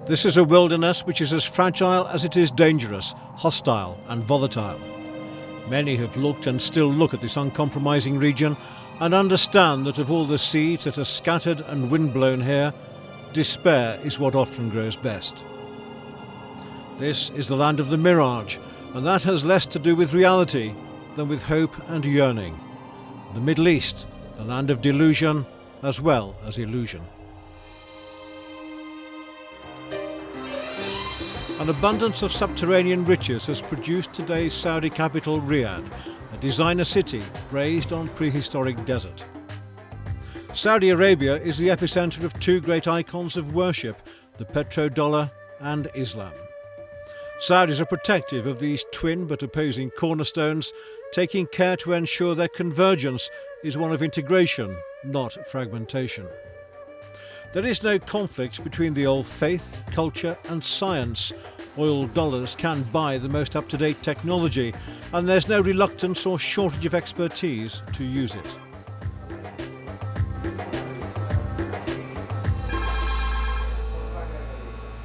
This is a wilderness which is as fragile as it is dangerous, hostile and volatile. Many have looked and still look at this uncompromising region and understand that of all the seeds that are scattered and windblown here, despair is what often grows best. This is the land of the mirage, and that has less to do with reality than with hope and yearning. The Middle East, the land of delusion as well as illusion. An abundance of subterranean riches has produced today's Saudi capital Riyadh, a designer city raised on prehistoric desert. Saudi Arabia is the epicenter of two great icons of worship, the petrodollar and Islam. Saudis are protective of these twin but opposing cornerstones, taking care to ensure their convergence is one of integration, not fragmentation. There is no conflict between the old faith, culture and science. Oil dollars can buy the most up-to-date technology, and there's no reluctance or shortage of expertise to use it.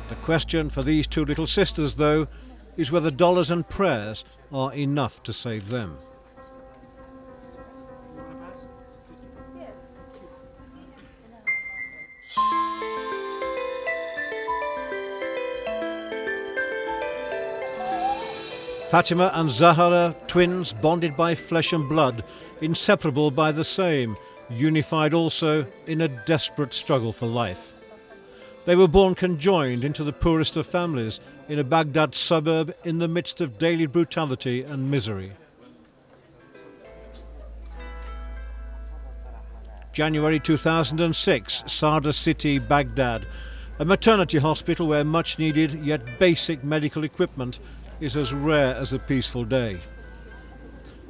The question for these two little sisters, though, is whether dollars and prayers are enough to save them. Fatima and Zahara, twins bonded by flesh and blood, inseparable by the same, unified also in a desperate struggle for life. They were born conjoined into the poorest of families in a Baghdad suburb in the midst of daily brutality and misery. January 2006, Sada City, Baghdad, a maternity hospital where much needed yet basic medical equipment is as rare as a peaceful day.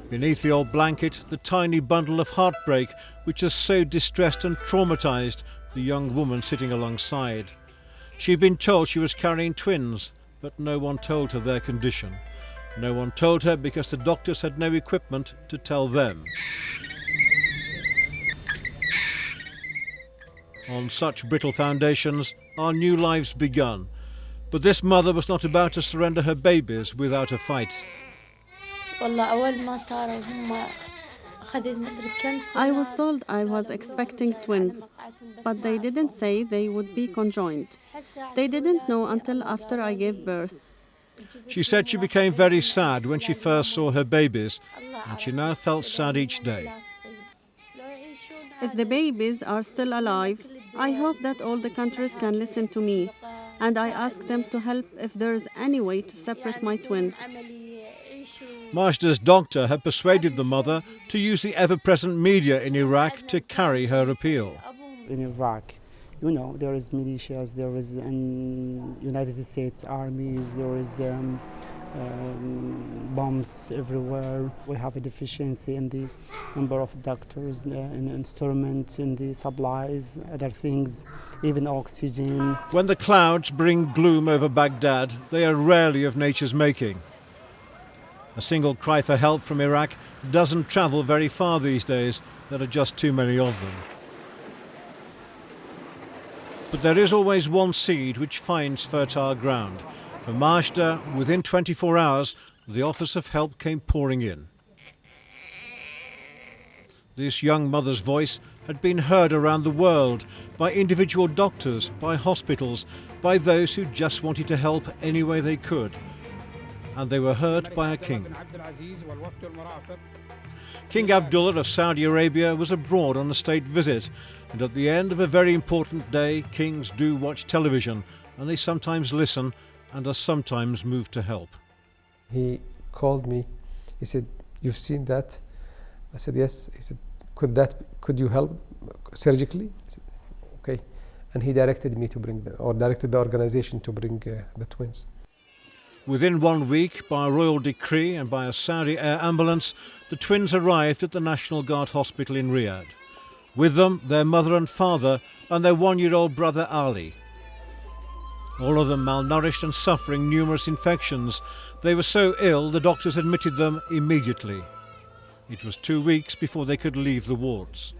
Beneath the old blanket, the tiny bundle of heartbreak which has so distressed and traumatized the young woman sitting alongside. She'd been told she was carrying twins, but no one told her their condition. No one told her because the doctors had no equipment to tell them. On such brittle foundations, our new lives begun. But this mother was not about to surrender her babies without a fight. I was told I was expecting twins, but they didn't say they would be conjoined. They didn't know until after I gave birth. She said she became very sad when she first saw her babies, and she now felt sad each day. If the babies are still alive, I hope that all the countries can listen to me, and I ask them to help if there is any way to separate my twins. Majda's doctor had persuaded the mother to use the ever-present media in Iraq to carry her appeal. In Iraq, you know, there is militias, there is United States armies, there is bombs everywhere. We have a deficiency in the number of doctors, in instruments, in the supplies, other things, even oxygen. When the clouds bring gloom over Baghdad, they are rarely of nature's making. A single cry for help from Iraq doesn't travel very far these days. There are just too many of them. But there is always one seed which finds fertile ground. For Majda, within 24 hours, the offers of help came pouring in. This young mother's voice had been heard around the world by individual doctors, by hospitals, by those who just wanted to help any way they could. And they were heard by a king. King Abdullah of Saudi Arabia was abroad on a state visit, and at the end of a very important day, kings do watch television, and they sometimes listen and are sometimes moved to help. He called me. He said, "You've seen that?" I said, "Yes." He said, "Could you help surgically?" I said, "Okay." And he directed me to directed the organization to bring the twins. Within 1 week, by a royal decree and by a Saudi air ambulance, the twins arrived at the National Guard Hospital in Riyadh. With them, their mother and father, and their 1-year-old brother Ali. All of them malnourished and suffering numerous infections. They were so ill, the doctors admitted them immediately. It was 2 weeks before they could leave the wards.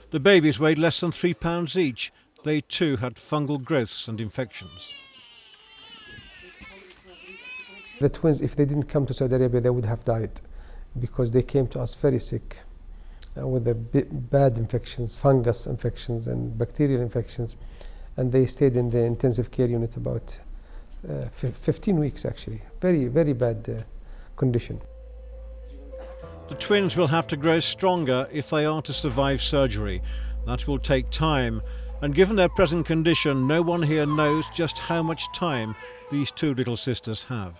The babies weighed less than 3 pounds each. they too had fungal growths and infections. The twins, if they didn't come to Saudi Arabia, they would have died because they came to us very sick with the bad infections, fungus infections and bacterial infections, and they stayed in the intensive care unit about 15 weeks actually. Very, very bad condition. The twins will have to grow stronger if they are to survive surgery. That will take time, and given their present condition, no one here knows just how much time these two little sisters have.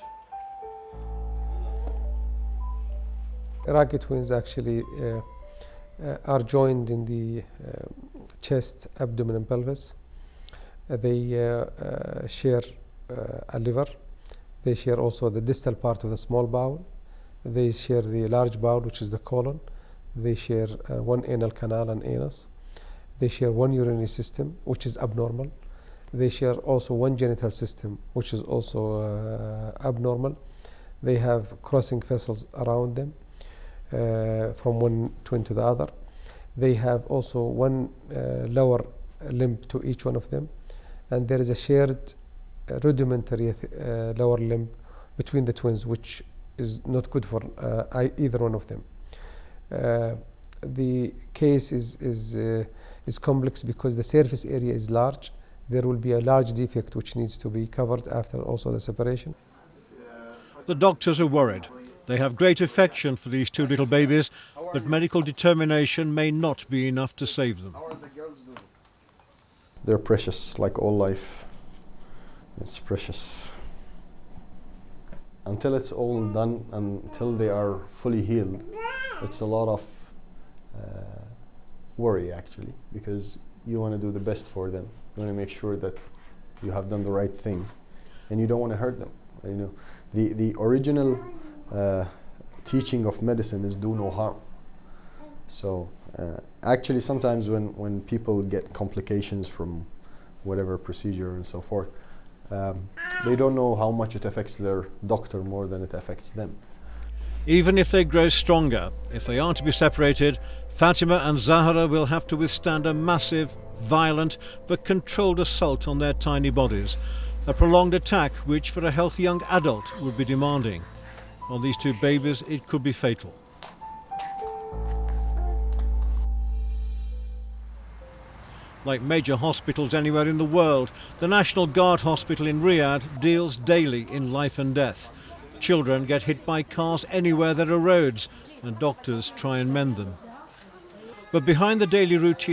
Iraqi twins actually are joined in the chest, abdomen and pelvis. They share a liver. They share also the distal part of the small bowel. They share the large bowel, which is the colon. They share one anal canal and anus. They share one urinary system, which is abnormal. They share also one genital system, which is also abnormal. They have crossing vessels around them from one twin to the other. They have also one lower limb to each one of them, and there is a shared rudimentary lower limb between the twins, which is not good for either one of them. The case is complex because the surface area is large. There will be a large defect which needs to be covered after also the separation. The doctors are worried. They have great affection for these two little babies, but medical determination may not be enough to save them. They're precious, like all life. It's precious. Until it's all done, until they are fully healed, it's a lot of worry actually, because you want to do the best for them. You want to make sure that you have done the right thing, and you don't want to hurt them. You know, the original teaching of medicine is do no harm. So actually sometimes when people get complications from whatever procedure and so forth, they don't know how much it affects their doctor more than it affects them. Even if they grow stronger, if they are to be separated, Fatima and Zahra will have to withstand a massive, violent but controlled assault on their tiny bodies, a prolonged attack which for a healthy young adult would be demanding. On these two babies it could be fatal. Like major hospitals anywhere in the world, the National Guard Hospital in Riyadh deals daily in life and death. Children get hit by cars anywhere there are roads, and doctors try and mend them. But behind the daily routine